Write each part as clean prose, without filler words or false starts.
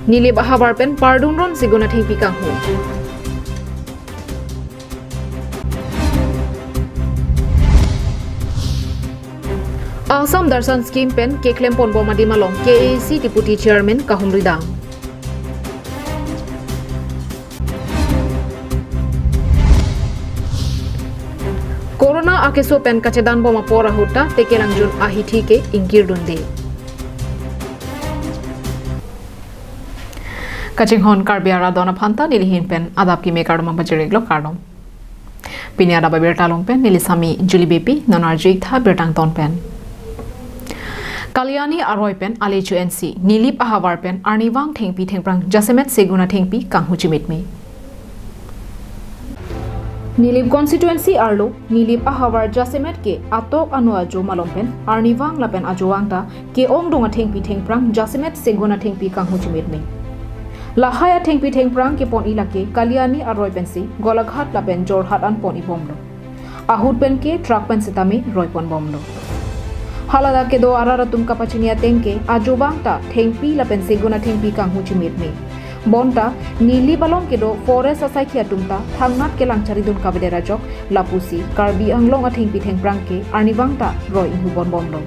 Nilip ahabar pen pardon ron siguna thengpi kang hu. Assam Darshan Scheme pen keklem pon boma di malong KAC Deputy Chairman Kahum Ridang. Corona akeso pen kacedan boma pora huta tekelangjun ahithi ke ingkir dunde. Kachinghon karbiara dona phanta nilihin pen adap ki mekardom bajireglo kardom. Pini adaba bertalong pen nilisami julibepi nonarjik tha bertang ton pen. Kalyani Aroy pen Alechu NC Nilip Ahavar pen Arniwang Thengpi Thengprang Jasemet Seguna Thengpi Kanghu Chimitmi Nilip constituency Arlo Nilip Ahavar Jasemet ke Atok Anua Jo Malom pen Arniwang Lapen Ajoang ta ke Ong Donga Thengpi Thengprang Jasemet Seguna Thengpi Kanghu Chimitmi Lahaya Thengpi Thengprang ke pon ilake Kalyani Aroy pen si Golaghat Lapen Jorhat an pon ibomlo Ahut pen ke truck pen sitami Roy pon bomlo Halada ke do arara tumka pachinia tengke ajobangta thengpi lapen seguna thengpi kanghu chimitmi bonta nili balong ke do forest asaikhia tumta thangnat ke langchari dun kabedera jok lapusi karbi anglong a thengpi thengprang ke arniwangta roi inhu bon bomlo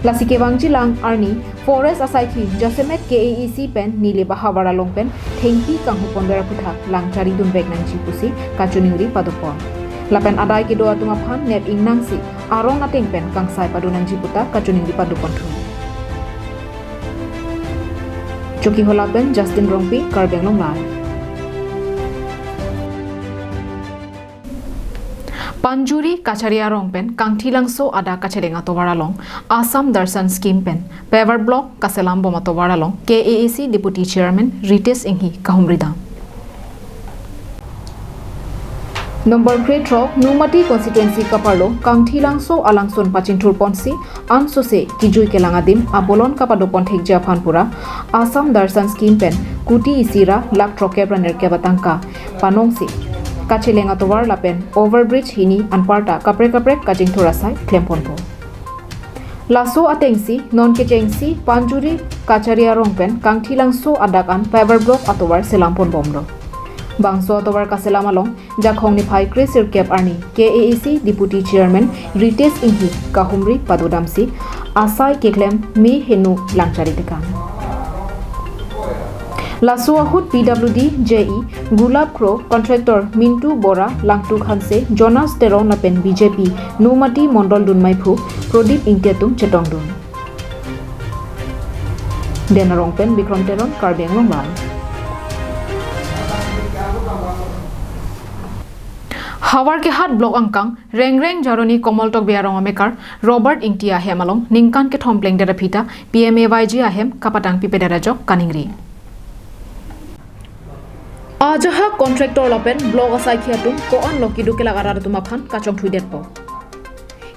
lasike wangji lang arni forest asaikhi jasemet KAEC pen nili bahawara long pen thengpi kanghu pondera putha langchari dun begnang chipusi kachuniuri padopon Lapen adai ke doa tunga phan net ing nangsi arong ateng pen kangsai padunan jiputa kacuning di padu kontru. Choki holapen Justin Rongpi Karbeng Long Live. Panjuri Kacharia Rongpen Kangthilangso ada kacherenga towaralong Assam Darshan Scheme pen Paver Block Kaselam Boma towaralong KAAC Deputy Chairman Rites Inghi Kahumrida. Number grade rock Numati constituency kaparlo Kangthilangso alangson pachinthur ponsi ansose kijui kelangadim abolon kapado ponthek japhanpura Assam Darshan Scheme pen kuti isira lak trokebra nerkebatangka panongsi kachelenga towar lapen overbridge hini anparta kapre kajingthurasai klemponpo Laso atengsi non kechengsi Panjuri Kacharia rongpen Kangthilangso adakan fiber block atowar selampon bomlo Bangso Tobar Kaselamalong Jakhong Niphai Krisir Kep Arni KAAC Deputy Chairman Rites Inghi Kahumri Padodamsi Asai Keklem Me Henu Langchari Tekan Lasuahut PWD JE Gulab Kro Contractor Mintu Bora Langtu Khanse Jonas Teron Lapen BJP Numati Mondol Dunmaipu Prodip Ingtetum Chetongdun Denarongpen Bikram Teron Karbeng Longbal Hawar ke hat blok angkang reng jaroni komoltok biarong amekar Robert Ingtia hemalong ningkan ke thompleng dera phita PMAYG ahem kapatang pipedera jok kaningri Ajaha contractor lapen blok asai khiatum ko on loki dukela arara tumaphan kachong thui detpo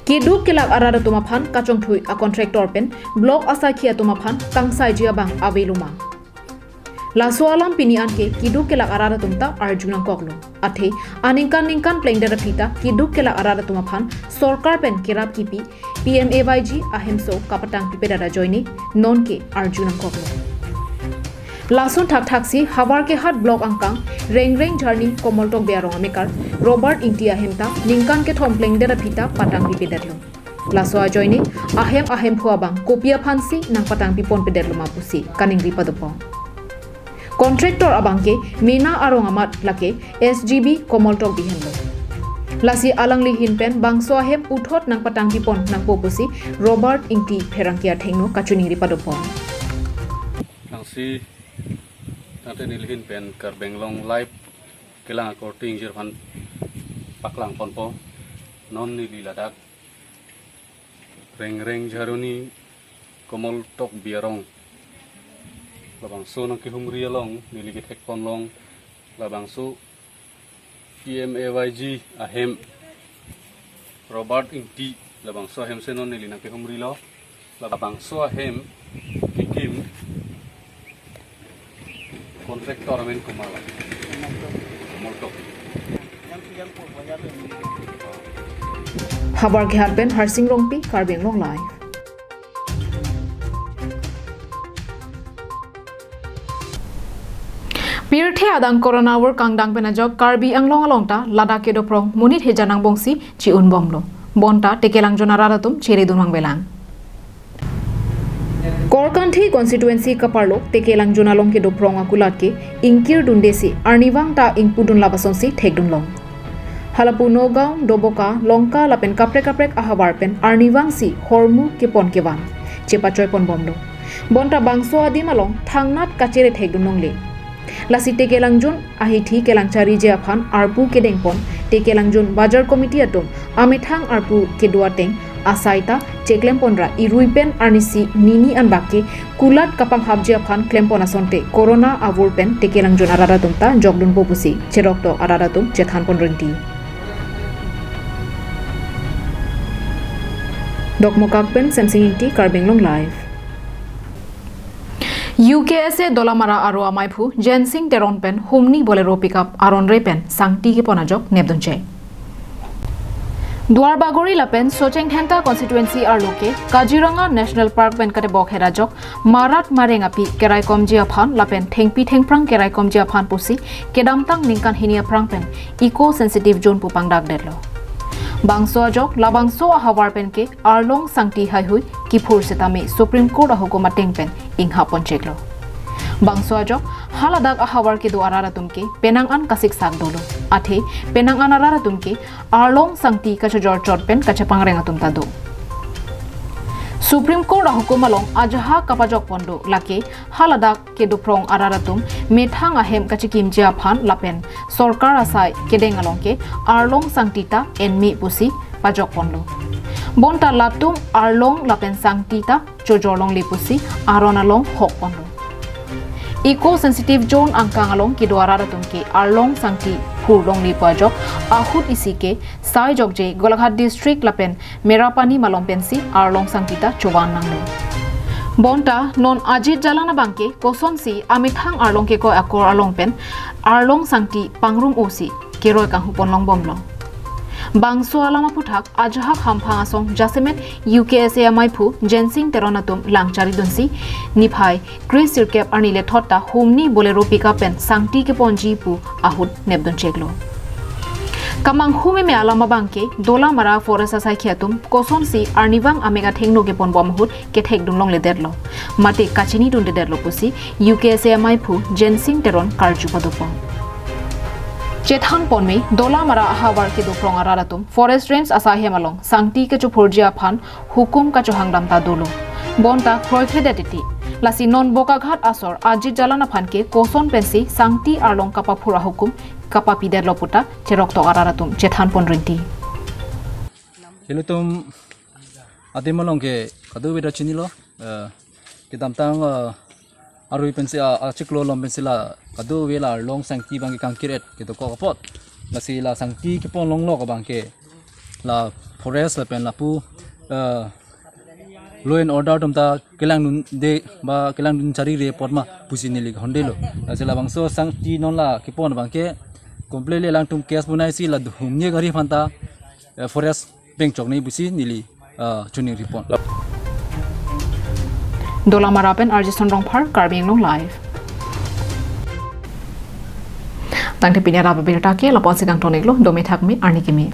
Kidu kelak arara tumaphan kachong thui a contractor pen blok asai khiatumaphan kangsai jia bang aveluma Laso alam pinian ke kiduk kelak arara tumta arjunang koklo athe aningkan plengdera phita kiduk kelak arara tumaphan sorkar pen kirap kipi PMAYG ahemso kapatang pipedara joini non ke arjunang koklo Lason thak-thaksi hawar ke hat blok angkang reng jarni komoltok bearong amekar Robert Ingtia hemta ningkan ke thomplengdera phita patang pipedaro Laso joini ahem phuabang kopia phansi nang patang pipon pederlo mapusi kaningri padopo Contractor abangke Mina Arong Amat lake SGB Komoltok bihenlo. Lasi alang lihin pen bangso ahem uthot nang patang pipon nang popusi Robert Ingti Pherangkia thengno kachuni ripadopon. Nangsi nate nilihin pen Karbenglong live kelang akorting jirhan paklang ponpo non nili ladak reng jaruni Komoltok biarong labangso nang kihumri along niligit hekpon long labangso PMAYG ahem Robert Ingti labangso ahem senon nili nang kihumri lo labangso ahem kikim kontraktor amen kumala moltok Habar ke hatben Harsing Rongpi Karbeng Long Live Mirthe adang corona war kangdang penajok karbi anglong alongta lada kedo prong munit hejanang bongsi ci un bomlo bonta tekelang jonararatum chere dunang belang Korkanthi constituency kaparlo tekelang jonalong kedo prong akulat ke ingkir dundesi arniwang ta ingpudun labasonsi thekdunlong Halapu Nogao Doboka Longka lapen kaprek ahawarpen arniwang si hormu kepon kewan cepacoy pon bomdo bonta bangso adimalong thangnat kachere thekdunong le Lasi tekelangjun ahithi kelangchari je aphan arpu kedengpon tekelangjun bajar committee atum amethang arpu keduateng asaita cheklempondra iruipen arnisi nini anbake kulat kapang habje aphan klempon asonte corona avurpen tekelangjun aradatum ta jogdun popusi cherokto aradatum chethan ponrenti Dokmokakpen Samsung Inti Karbenglong Live UKSA Dolamara aro amaipu Jensing Teronpen Humni Bolero Pickup Aron Repen Sangti ke Ponajok Nebdunche Duarbagori Lapen Socheng Henta Constituency Arloke Kaziranga National Park Ben Kate Bok Herajok Marat Marengapi Kerai Komji Aphan Lapen Thengpi Thengprang Kerai Komji Aphan Pusi Kedamtang Ningkan Hinia Prangpen Eco Sensitive Zone Pupang Dagdedlo Bangso ajok labangso ahawarpen ke arlong sangti haihui kipur setami Supreme Court ahokoma tengpen ingha poncheklo Bangso ajok haladak ahawar ke do araratum ke penang an kasik sak dolo athe penang an araratum ke arlong sangti kachajor chotpen kachapang rengatum tado Supreme Court ahukumalong ajaha kapajok pondo lake haladak ke do prong araratum methang ahem kachikim jia phan lapen sarkar asai kedeng along ke arlong sangtita enmi pusi pajok pondo bonta laptum arlong lapen sangtita chojorlong le pusi aronalong hok pondo Eco sensitive zone angkang along ki do araratum ke arlong sangti Hurlong li pajok ahut isike sai jokje Golaghat district lapen Merapani malompensi arlong sangtita chowan nanglo bonta non ajit jalana bangke kosonsi amithang arlong ke ko akor arlong pen arlong sangti pangrum osi keroi kang hupon long bomlo bangso alama puthak ajaha khamphang asong jasemet UKSA maipu Jensing Teronatum langchari donsi niphai Chris Sirkep arnile thotta humni bolero pickupen sangti ke ponji pu ahut nebdon cheklo kamang hume me alama bangke dola mara forest asai khiatum koson si arniwang amega thengno ke pon bomhut ke thek dunlong le derlo mate kachini dunde derlo pusi UKSA maipu Jensing Teron karju padopo Chethan ponme dola mara ahawar ke do prong araratum forest range asahe malong sangti ke chupurjia phan hukum ka chohangdam ta dolo bonta prohibitedity lasi non bokaghat asor ajit jalana phan ke koson pensi sangti arlong kapa phura hukum kapa pider loputa cherokto araratum chethan ponrinti Jelutum adimalong ke kadu beda chinilo kidamtang arui pensi achiklo lom pensila kadu wela long sangti bangki kangkiret gitu ko kapot lasi la sangti ki pon long lo ka bangke la forest la pen la pu law and order tumta kelang nun de ba kelang nun chari re potma pusinili hondelo asila bangso sangti non la ki pon bangke completely lang tum case bunai si la humne gari phanta forest bank chok nei busi nili chuning report Dola marapen Arjison Rongphar Karbenglong Live Tangte pinya raba berta ke lapon sigang toneglo domi thakmi arni kimi